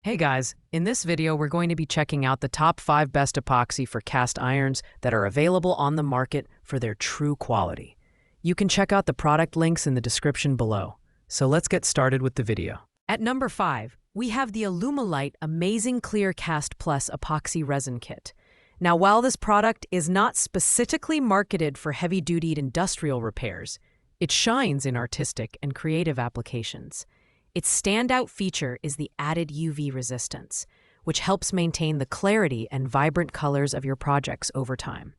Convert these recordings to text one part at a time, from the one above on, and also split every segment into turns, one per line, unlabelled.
Hey guys, in this video we're going to be checking out the top 5 best epoxy for cast irons that are available on the market for their true quality. You can check out the product links in the description below. So let's get started with the video. At number 5, we have the Alumilite Amazing Clear Cast Plus Epoxy Resin Kit. Now while this product is not specifically marketed for heavy-duty industrial repairs, it shines in artistic and creative applications. Its standout feature is the added UV resistance, which helps maintain the clarity and vibrant colors of your projects over time.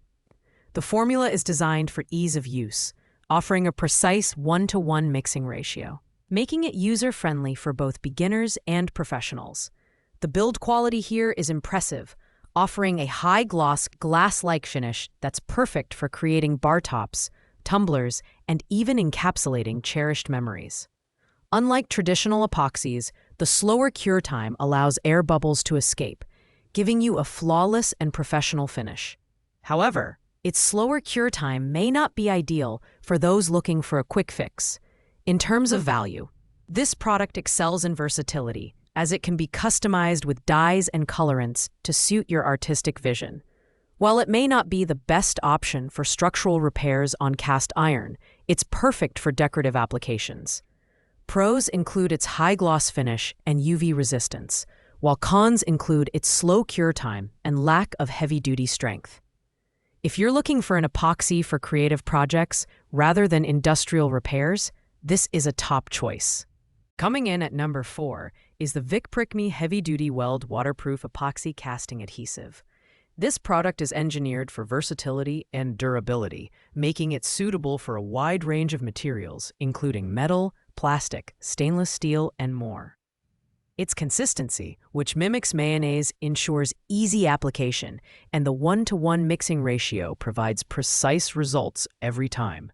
The formula is designed for ease of use, offering a precise 1-to-1 mixing ratio, making it user-friendly for both beginners and professionals. The build quality here is impressive, offering a high-gloss, glass-like finish that's perfect for creating bar tops, tumblers, and even encapsulating cherished memories. Unlike traditional epoxies, the slower cure time allows air bubbles to escape, giving you a flawless and professional finish. However, its slower cure time may not be ideal for those looking for a quick fix. In terms of value, this product excels in versatility, as it can be customized with dyes and colorants to suit your artistic vision. While it may not be the best option for structural repairs on cast iron, it's perfect for decorative applications. Pros include its high-gloss finish and UV resistance, while cons include its slow cure time and lack of heavy-duty strength. If you're looking for an epoxy for creative projects rather than industrial repairs, this is a top choice. Coming in at number 4 is the Vic Prick Me Heavy Duty Weld Waterproof Epoxy Casting Adhesive. This product is engineered for versatility and durability, making it suitable for a wide range of materials, including metal, plastic, stainless steel, and more. Its consistency, which mimics mayonnaise, ensures easy application, and the 1-to-1 mixing ratio provides precise results every time.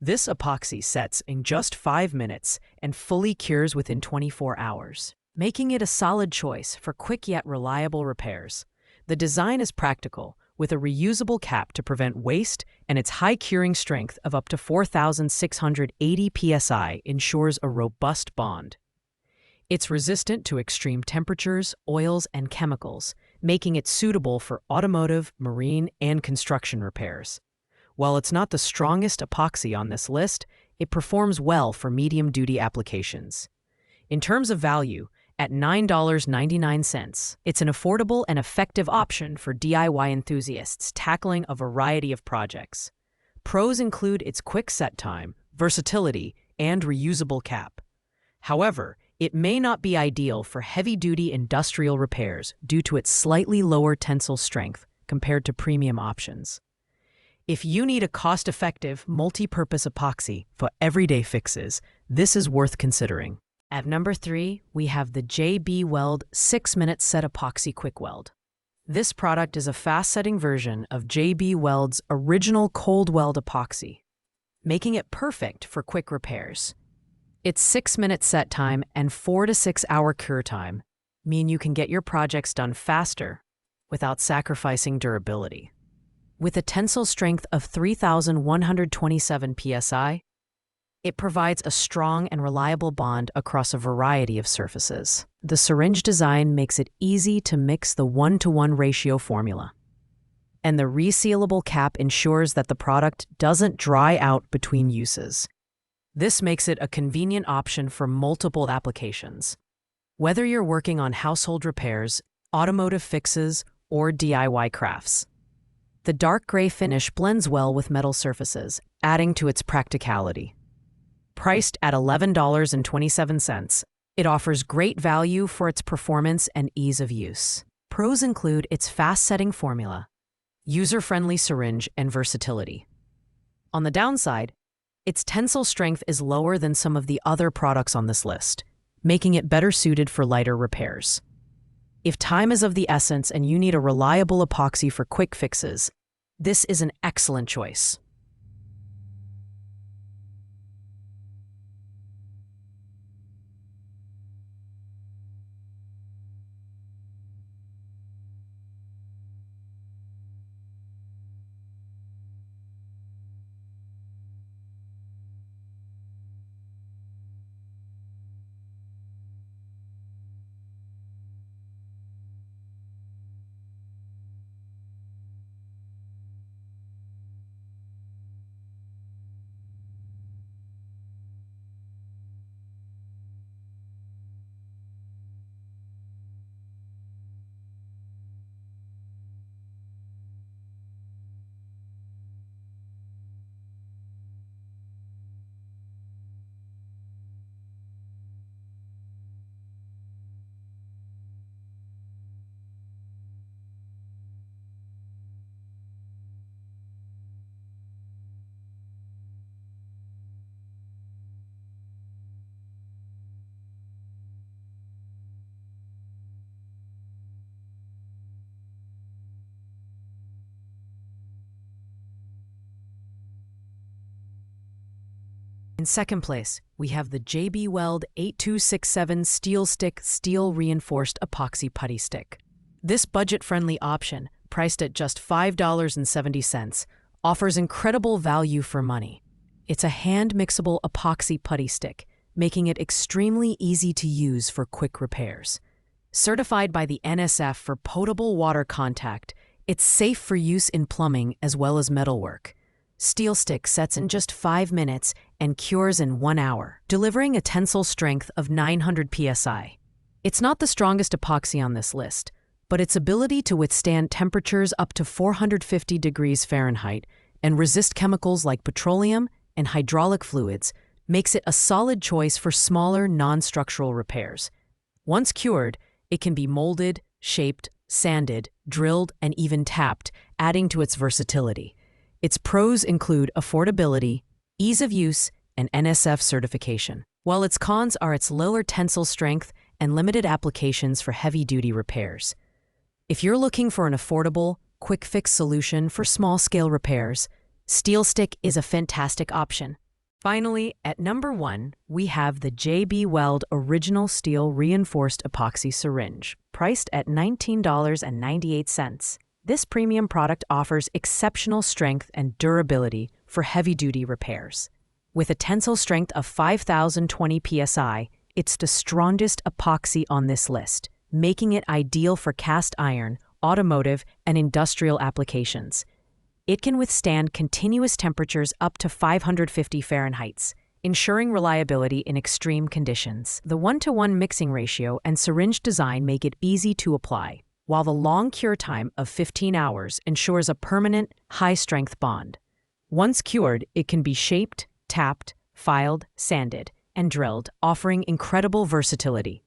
This epoxy sets in just 5 minutes and fully cures within 24 hours, making it a solid choice for quick yet reliable repairs. The design is practical, with a reusable cap to prevent waste, and its high curing strength of up to 4,680 psi ensures a robust bond. It's resistant to extreme temperatures, oils, and chemicals, making it suitable for automotive, marine, and construction repairs. While it's not the strongest epoxy on this list, it performs well for medium-duty applications. In terms of value, at $9.99, it's an affordable and effective option for DIY enthusiasts tackling a variety of projects. Pros include its quick set time, versatility, and reusable cap. However, it may not be ideal for heavy-duty industrial repairs due to its slightly lower tensile strength compared to premium options. If you need a cost-effective, multi-purpose epoxy for everyday fixes, this is worth considering. At number 3, we have the JB Weld 6-Minute Set Epoxy Quick Weld. This product is a fast-setting version of JB Weld's original cold weld epoxy, making it perfect for quick repairs. Its 6-minute set time and 4 to 6 hour cure time mean you can get your projects done faster without sacrificing durability. With a tensile strength of 3,127 psi, it provides a strong and reliable bond across a variety of surfaces. The syringe design makes it easy to mix the 1-to-1 ratio formula. And the resealable cap ensures that the product doesn't dry out between uses. This makes it a convenient option for multiple applications. Whether you're working on household repairs, automotive fixes, or DIY crafts. The dark gray finish blends well with metal surfaces, adding to its practicality. Priced at $11.27, it offers great value for its performance and ease of use. Pros include its fast-setting formula, user-friendly syringe, and versatility. On the downside, its tensile strength is lower than some of the other products on this list, making it better suited for lighter repairs. If time is of the essence and you need a reliable epoxy for quick fixes, this is an excellent choice. In second place, we have the JB Weld 8267 Steel Stick Steel Reinforced Epoxy Putty Stick. This budget-friendly option, priced at just $5.70, offers incredible value for money. It's a hand-mixable epoxy putty stick, making it extremely easy to use for quick repairs. Certified by the NSF for potable water contact, it's safe for use in plumbing as well as metalwork. Steel stick sets in just 5 minutes and cures in 1 hour, delivering a tensile strength of 900 psi. It's not the strongest epoxy on this list, but its ability to withstand temperatures up to 450 degrees Fahrenheit and resist chemicals like petroleum and hydraulic fluids makes it a solid choice for smaller, non-structural repairs. Once cured, it can be molded, shaped, sanded, drilled, and even tapped, adding to its versatility. Its pros include affordability, ease of use, and NSF certification, while its cons are its lower tensile strength and limited applications for heavy-duty repairs. If you're looking for an affordable, quick-fix solution for small-scale repairs, Steel Stick is a fantastic option. Finally, at number 1, we have the JB Weld Original Steel Reinforced Epoxy Syringe, priced at $19.98. This premium product offers exceptional strength and durability for heavy-duty repairs. With a tensile strength of 5,020 psi, it's the strongest epoxy on this list, making it ideal for cast iron, automotive, and industrial applications. It can withstand continuous temperatures up to 550 Fahrenheit, ensuring reliability in extreme conditions. The 1-to-1 mixing ratio and syringe design make it easy to apply, while the long cure time of 15 hours ensures a permanent, high-strength bond. Once cured, it can be shaped, tapped, filed, sanded, and drilled, offering incredible versatility.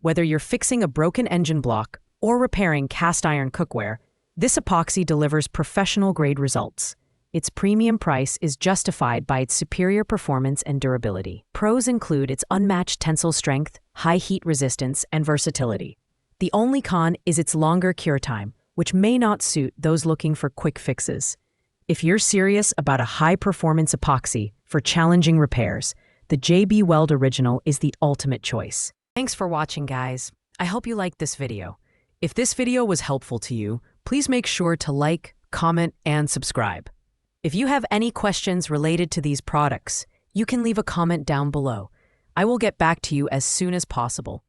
Whether you're fixing a broken engine block or repairing cast iron cookware, this epoxy delivers professional-grade results. Its premium price is justified by its superior performance and durability. Pros include its unmatched tensile strength, high heat resistance, and versatility. The only con is its longer cure time, which may not suit those looking for quick fixes. If you're serious about a high-performance epoxy for challenging repairs, the JB Weld Original is the ultimate choice. Thanks for watching, guys. I hope you liked this video. If this video was helpful to you, please make sure to like, comment, and subscribe. If you have any questions related to these products, you can leave a comment down below. I will get back to you as soon as possible.